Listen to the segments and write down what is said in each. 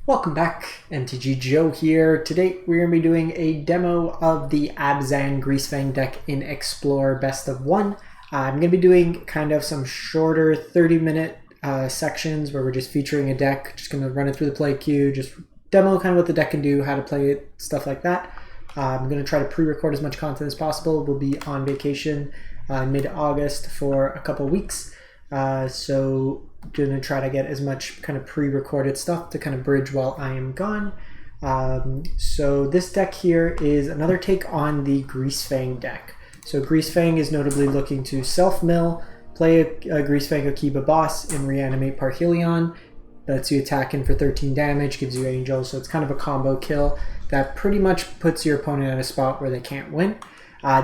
Welcome back, MTG Joe here. Today we're going to be doing a demo of the Abzan Greasefang deck in Explore Best of 1. I'm going to be doing kind of some shorter 30-minute sections where we're just featuring a deck, just going to run it through the play queue, just demo kind of what the deck can do, how to play it, stuff like that. I'm going to try to pre-record as much content as possible. We'll be on vacation mid-August for a couple weeks. So gonna try to get as much kind of pre-recorded stuff to kind of bridge while I am gone. So this deck here is another take on the Greasefang deck. So Greasefang is notably looking to self-mill, play a Greasefang Akiba boss, and reanimate Parhelion. Lets you attack in for 13 damage, gives you Angel, so it's kind of a combo kill that pretty much puts your opponent at a spot where they can't win.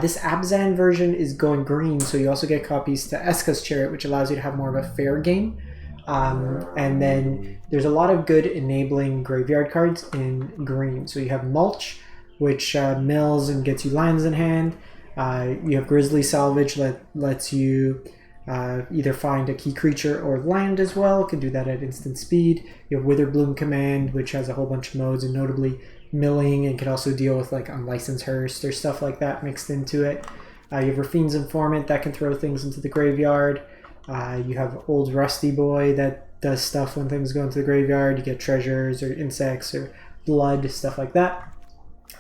This Abzan version is going green, so you also get copies to Esika's Chariot, which allows you to have more of a fair game. And then there's a lot of good enabling graveyard cards in green. So you have Mulch, which mills and gets you lands in hand. You have Grizzly Salvage that lets you either find a key creature or land as well. Can do that at instant speed. You have Witherbloom Command, which has a whole bunch of modes, and notably milling, and can also deal with like Unlicensed Hearse or stuff like that mixed into it. You have Rafine's Informant that can throw things into the graveyard. You have Old Rusty Boy that does stuff when things go into the graveyard. You get treasures or insects or blood, stuff like that.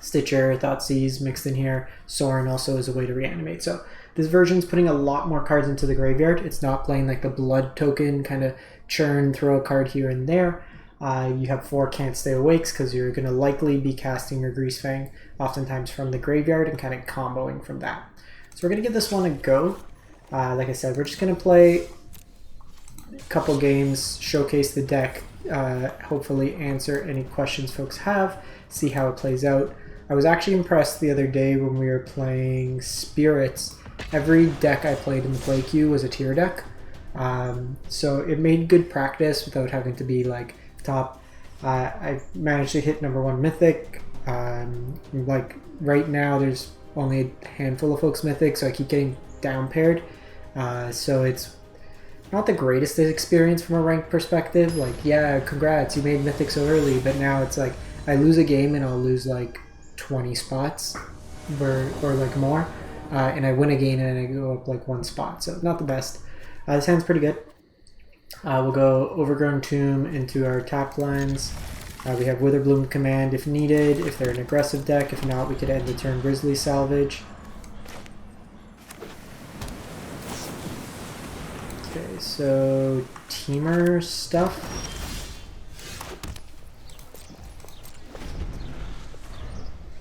Stitcher, Thoughtseize mixed in here. Sorin also is a way to reanimate. So this version's putting a lot more cards into the graveyard. It's not playing like the blood token, kind of churn, throw a card here and there. You have 4 Can't Stay Awakes because you're going to likely be casting your Greasefang oftentimes from the graveyard and kind of comboing from that. So we're going to give this one a go. Like I said, we're just going to play a couple games, showcase the deck, hopefully answer any questions folks have, see how it plays out. I was actually impressed the other day when we were playing Spirits. Every deck I played in the play queue was a tier deck. So it made good practice without having to be like top. I managed to hit #1 Mythic. Like right now there's only a handful of folks Mythic, so I keep getting down paired. So it's not the greatest experience from a ranked perspective. Like, yeah, congrats, you made Mythic so early, but now it's like I lose a game and I'll lose like 20 spots or like more. And I win a game and I go up like 1 spot, so not the best. This hand's pretty good. We'll go Overgrown Tomb into our tapped lands. We have Witherbloom Command if needed, if they're an aggressive deck. If not, we could end the turn Grizzly Salvage. Okay, so Teamer stuff.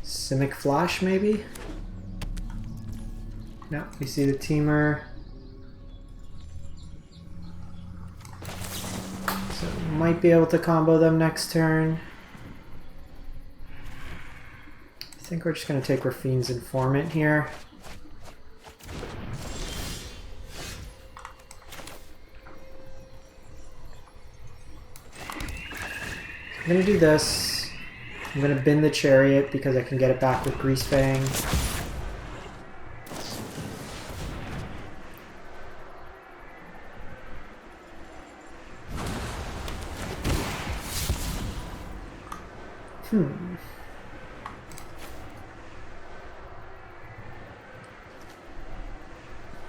Simic Flash maybe? No, we see the Teamer. So might be able to combo them next turn. I think we're just going to take Rafine's Informant here. I'm going to do this. I'm going to bin the Chariot because I can get it back with Greasefang.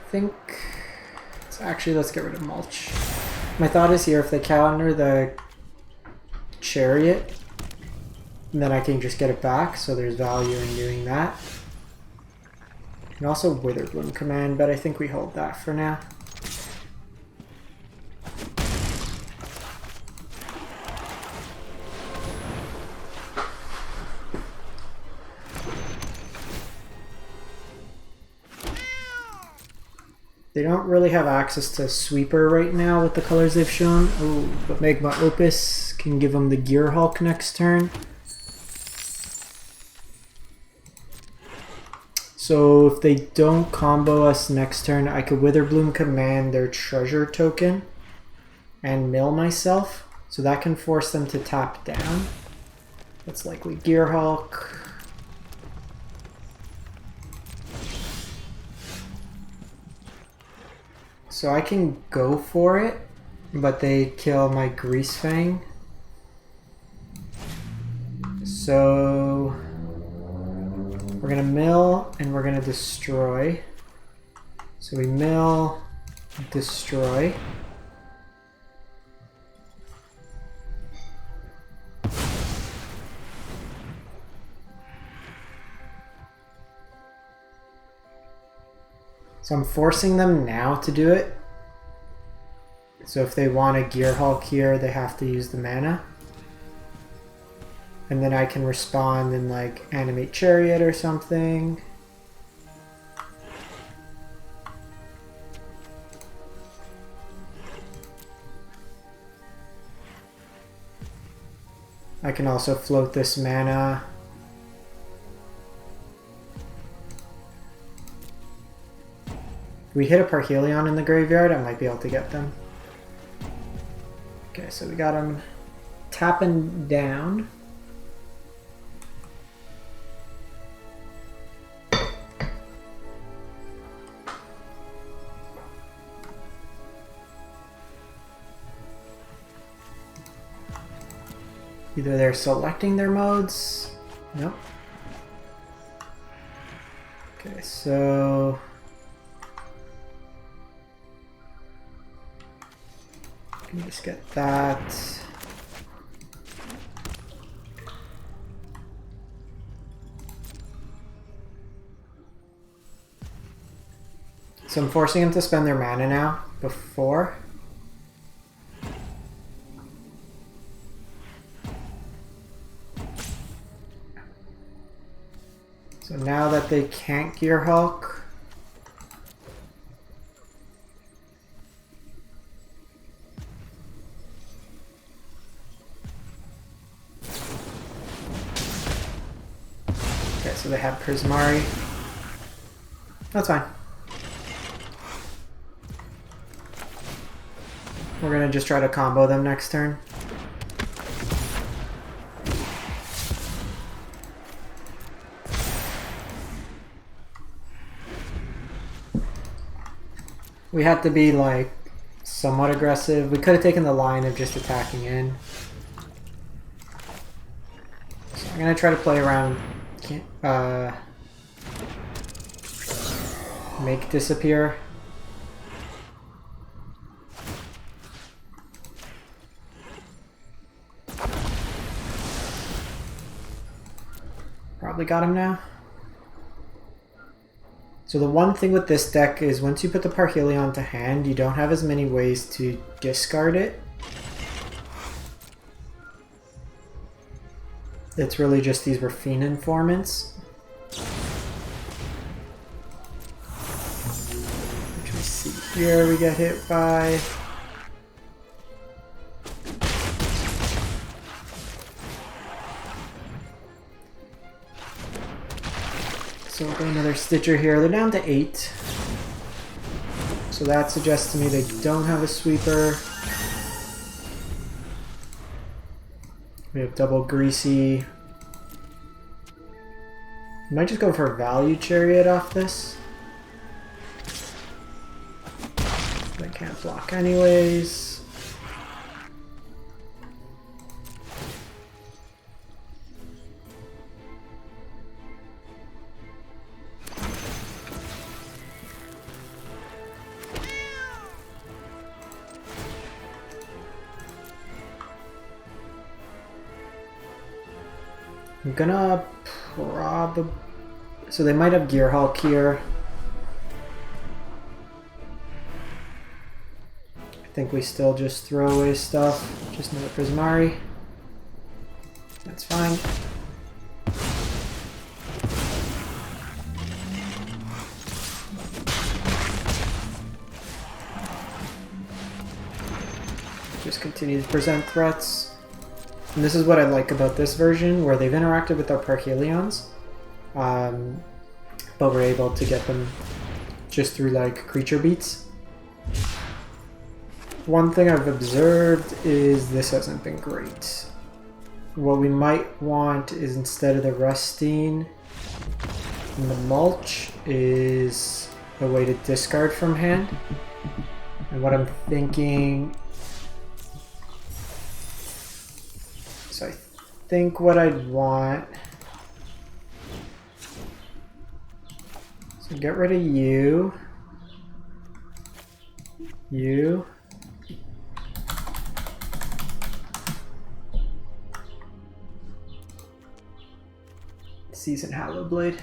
I think let's get rid of Mulch. My thought is here, if they counter the Chariot, then I can just get it back, so there's value in doing that. And also Witherbloom Command, but I think we hold that for now. They don't really have access to Sweeper right now with the colors they've shown. Ooh, but Magma Opus can give them the Gear Hulk next turn. So if they don't combo us next turn, I could Witherbloom Command their treasure token and mill myself. So that can force them to tap down. That's likely Gear Hulk. So I can go for it, but they kill my Greasefang. So we're gonna mill and we're gonna destroy. So we mill, destroy. So I'm forcing them now to do it. So if they want a Gear Hulk here, they have to use the mana. And then I can respond and like animate Chariot or something. I can also float this mana. If we hit a Parhelion in the graveyard, I might be able to get them. Okay, so we got him tapping down. Either they're selecting their modes. Nope. Okay, so can just get that. So I'm forcing them to spend their mana now before. So now that they can't Gear Hulk, okay, so they have Prismari. That's fine. We're gonna just try to combo them next turn. We had to be like somewhat aggressive. We could have taken the line of just attacking in. So I'm gonna try to play around. Make disappear. Probably got him now. So the one thing with this deck is once you put the Parhelion to hand, you don't have as many ways to discard it. It's really just these Rafine Informants. Which we see here, we get hit by. So we'll go another Stitcher here. They're down to 8. So that suggests to me they don't have a sweeper. We have double Greasy. Might just go for a value Chariot off this. They can't block anyways. I'm gonna probably... So they might have Gear Hulk here. I think we still just throw away stuff. Just another Prismari. That's fine. Just continue to present threats. And this is what I like about this version, where they've interacted with our Parhelions, but we're able to get them just through like creature beats. One thing I've observed is this hasn't been great. What we might want is, instead of the Rustine and the Mulch, is a way to discard from hand. And what I'm thinking... So I think what I'd want. So get rid of you. You. Season Hallowblade.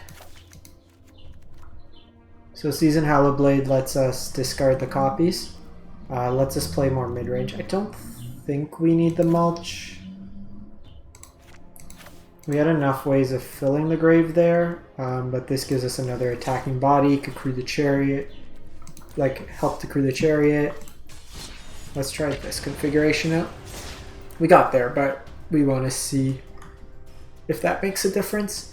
So Season Hallowblade lets us discard the copies. Lets us play more mid-range. I don't think we need the mulch. We had enough ways of filling the grave there, but this gives us another attacking body. Could crew the chariot, like help to crew the chariot. Let's try this configuration out. We got there, but we want to see if that makes a difference.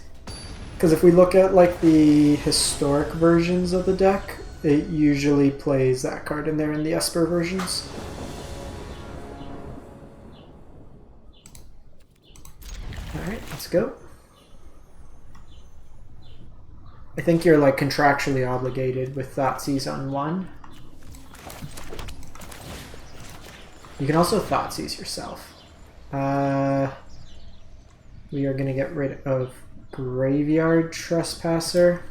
Because if we look at like the historic versions of the deck, it usually plays that card in there in the Esper versions. Alright, let's go. I think you're like contractually obligated with Thoughtseize on 1. You can also Thoughtseize yourself. We are going to get rid of Graveyard Trespasser.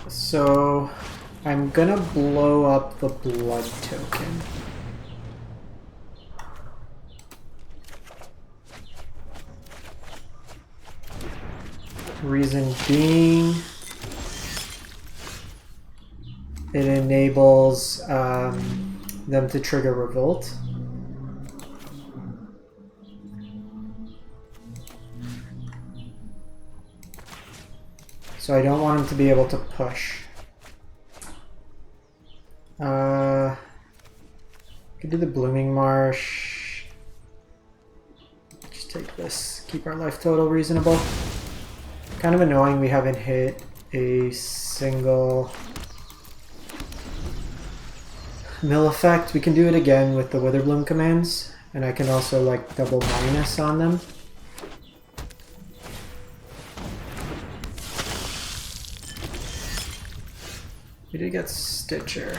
So I'm gonna blow up the blood token. Reason being, it enables them to trigger Revolt. So I don't want him to be able to push. Could do the Blooming Marsh. Just take this. Keep our life total reasonable. Kind of annoying we haven't hit a single mill effect. We can do it again with the Witherbloom commands, and I can also like double minus on them. We did get Stitcher.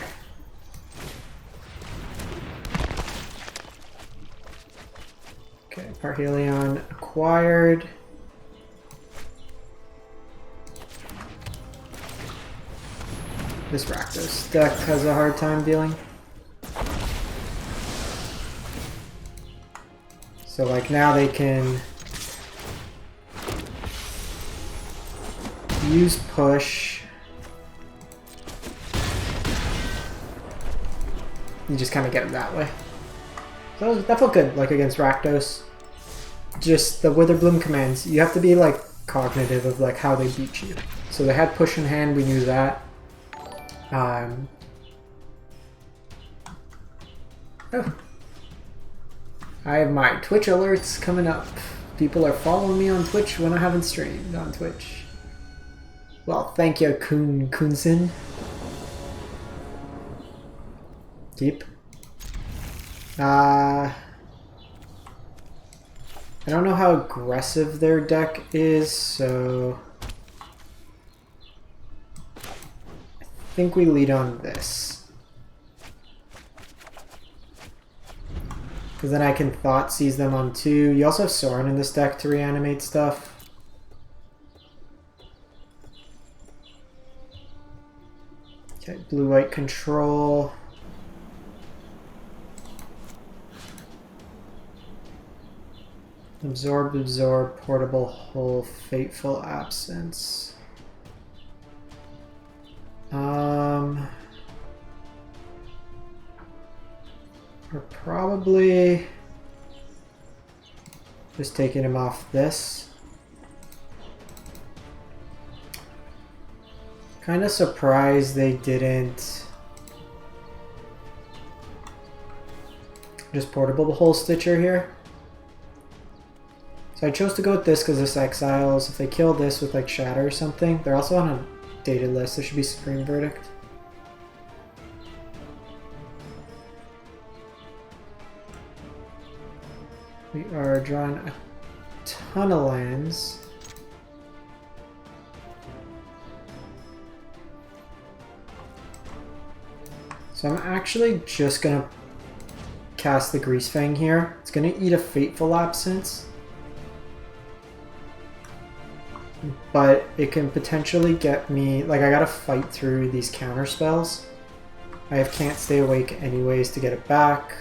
Okay, Parhelion acquired. This Rakdos deck has a hard time dealing. So like now they can use push. You just kind of get them that way. So that felt good, like against Rakdos. Just the Witherbloom commands, you have to be like cognitive of like how they beat you. So they had push in hand, we knew that. Oh. I have my Twitch alerts coming up. People are following me on Twitch when I haven't streamed on Twitch. Well, thank you, Kunsin. Keep. I don't know how aggressive their deck is, so I think we lead on this. Because then I can Thoughtseize them on 2. You also have Sorin in this deck to reanimate stuff. Okay, blue-white control. Absorb, absorb, portable hull, fateful absence. We're probably just taking him off this. Kind of surprised they didn't just portable hull Stitcher here. So I chose to go with this because this exiles. If they kill this with like Shatter or something, they're also on a dated list. There should be Supreme Verdict. We are drawing a ton of lands. So I'm actually just gonna cast the Greasefang here. It's gonna eat a Fateful Absence, but it can potentially get me, like, I gotta fight through these counter spells. I have Can't Stay Awake anyways to get it back.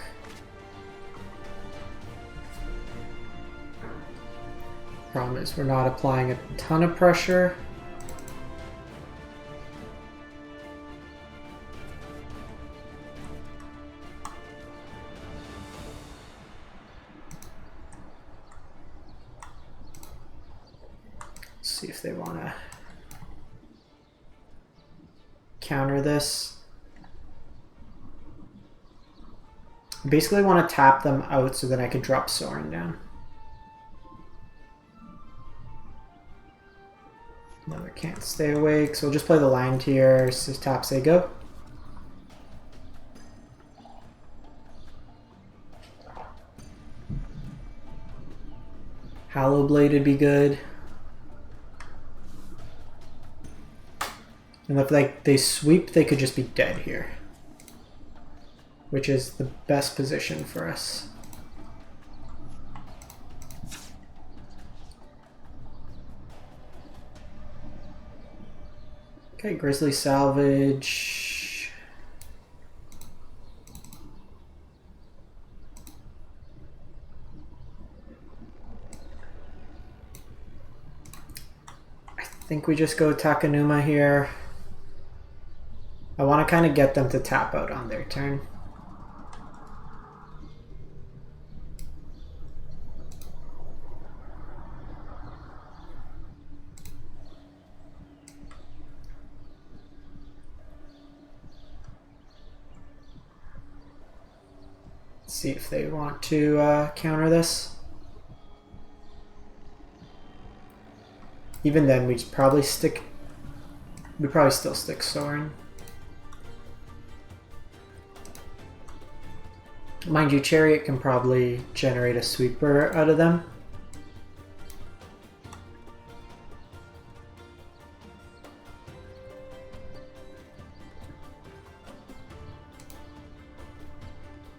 Problem is we're not applying a ton of pressure. See if they want to counter this. Basically want to tap them out so that I can drop Sorin down. Another Can't Stay Awake, so we'll just play the land here. So tap, say go. Hallow Blade would be good. And if they sweep, they could just be dead here, which is the best position for us. Okay, Grizzly Salvage. I think we just go Takenuma here. I want to kind of get them to tap out on their turn. See if they want to counter this. Even then, we'd probably still stick Sorin. Mind you, Chariot can probably generate a sweeper out of them.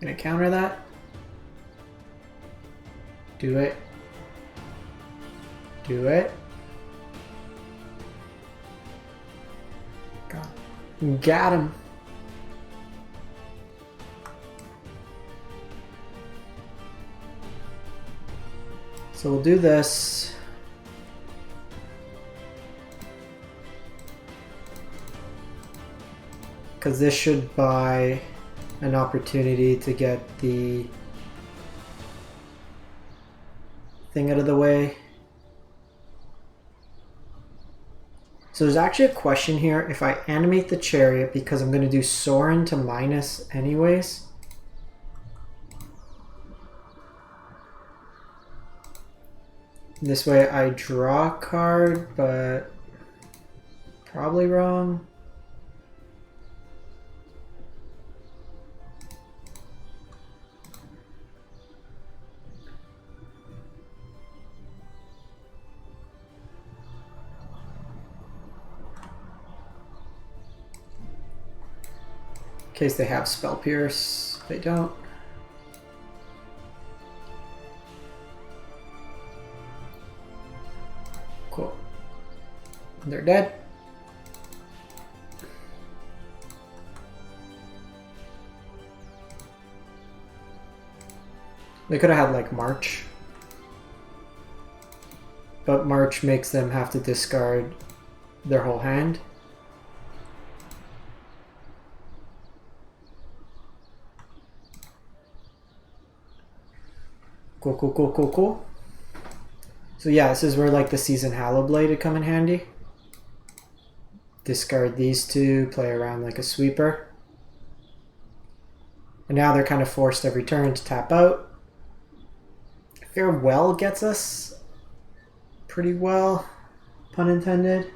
Gonna counter that. Do it. Do it. Got him. So we'll do this. Because this should buy an opportunity to get the thing out of the way. So there's actually a question here. If I animate the Chariot, because I'm going to do Sorin to minus anyways. This way I draw a card, but probably wrong. In case they have Spell Pierce, they don't. Cool. They're dead. They could have had like March, but March makes them have to discard their whole hand. Cool, cool, cool, cool, cool. So yeah, this is where like the Seasoned Hallow Blade would come in handy. Discard these two, play around like a sweeper. And now they're kind of forced every turn to tap out. Farewell gets us pretty well, pun intended.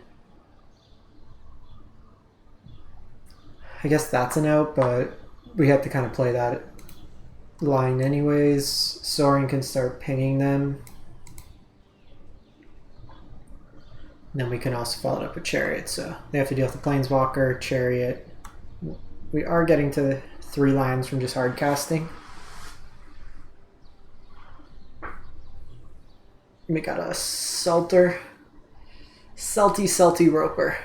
I guess that's an out, but we have to kind of play that line anyways. Sorin can start pinging them. And then we can also follow it up with chariot. So they have to deal with the planeswalker, chariot. We are getting to 3 lands from just hard casting. We got a Salty Roper.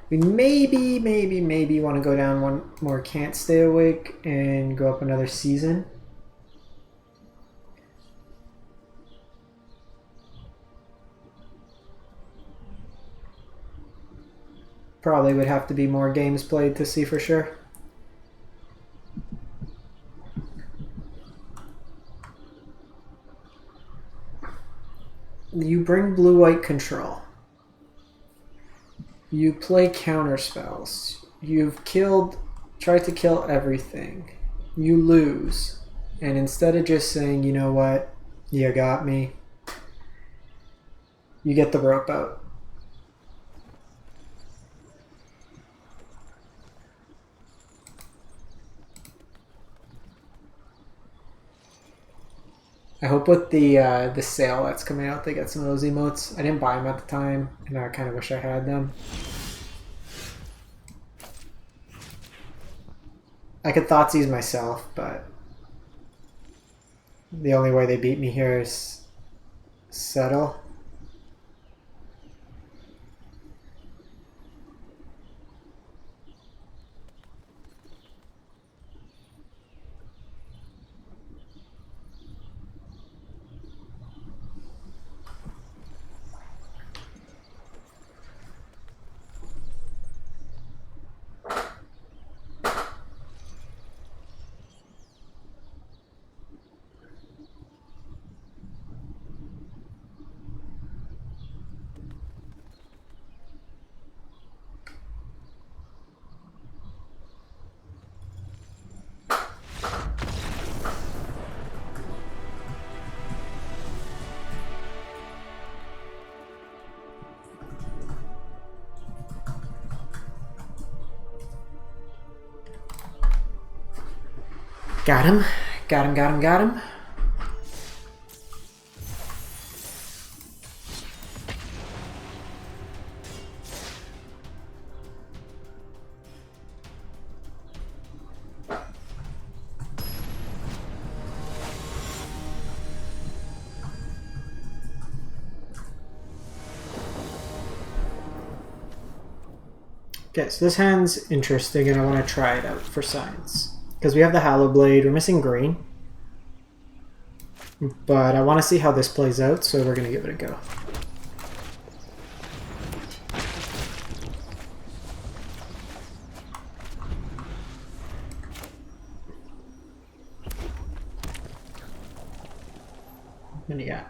We maybe want to go down one more Can't Stay Awake and go up another season. Probably would have to be more games played to see for sure. You bring blue-white control. You play counter spells. You've tried to kill everything. You lose. And instead of just saying, you know what, you got me, you get the rope out. I hope with the sale that's coming out, they get some of those emotes. I didn't buy them at the time, and I kind of wish I had them. I could Thoughtseize myself, but the only way they beat me here is settle. Got him. Got him. Okay, so this hand's interesting and I want to try it out for science. Because we have the Hallow Blade, we're missing green. But I want to see how this plays out, so we're going to give it a go. What do you got?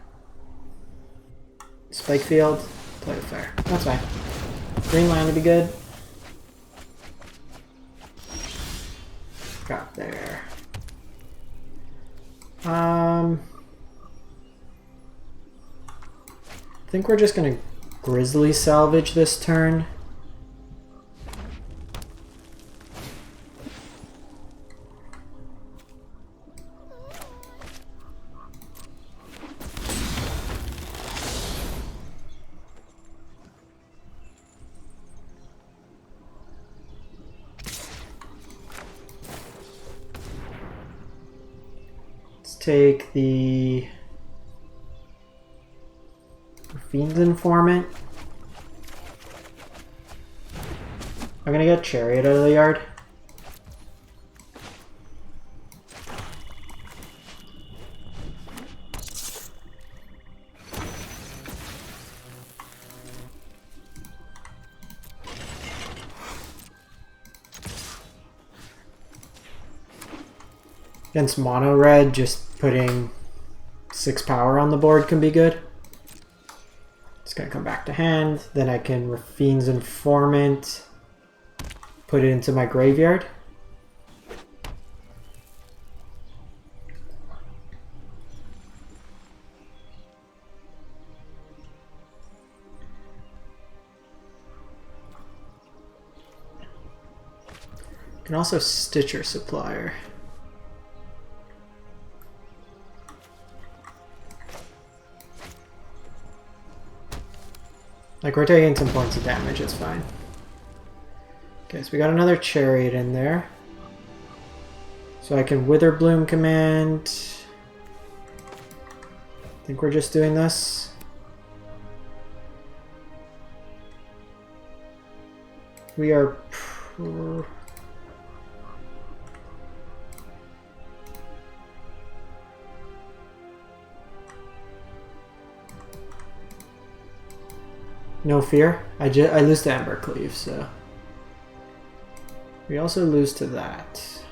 Spike Field, play it fair. That's fine. Green line would be good. Got there. I think we're just gonna Grizzly Salvage this turn. Take the Fiend's Informant. I'm gonna get Chariot out of the yard. Against mono red, just putting 6 power on the board can be good. It's gonna come back to hand. Then I can Fiend's Informant, put it into my graveyard. can also Stitcher Supplier. Like, we're taking some points of damage, it's fine. Okay, so we got another chariot in there. So I can Witherbloom command. I think we're just doing this. We are... No fear. I lose to Embercleave, so... We also lose to that.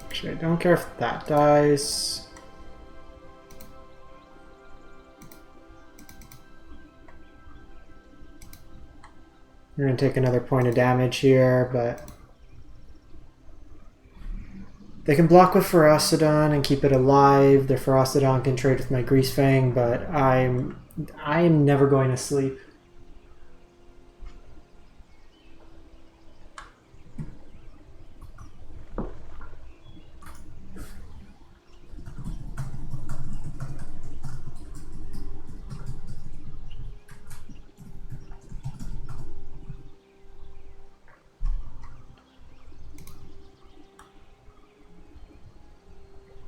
Actually, I don't care if that dies. We're going to take another point of damage here, but... They can block with Ferocidon and keep it alive. Their Ferocidon can trade with my Greasefang, but I'm never going to sleep.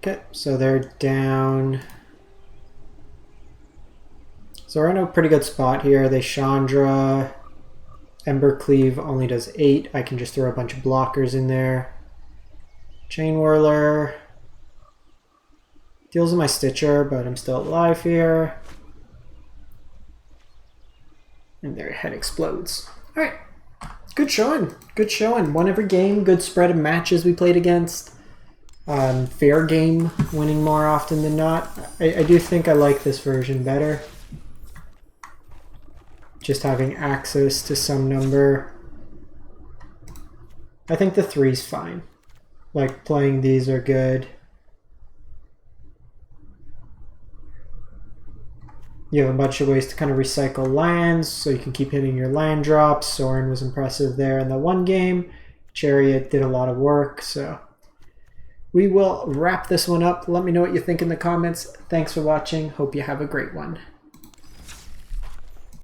Okay, so they're down. So we're in a pretty good spot here. They Chandra. Embercleave only does 8. I can just throw a bunch of blockers in there. Chain Whirler. Deals with my Stitcher, but I'm still alive here. And their head explodes. Alright. Good showing. Good showing. Won every game. Good spread of matches we played against. Fair game, winning more often than not. I do think I like this version better. Just having access to some number. I think the 3's fine. Like, playing these are good. You have a bunch of ways to kind of recycle lands, so you can keep hitting your land drops. Sorin was impressive there in the one game. Chariot did a lot of work, so... We will wrap this one up. Let me know what you think in the comments. Thanks for watching. Hope you have a great one.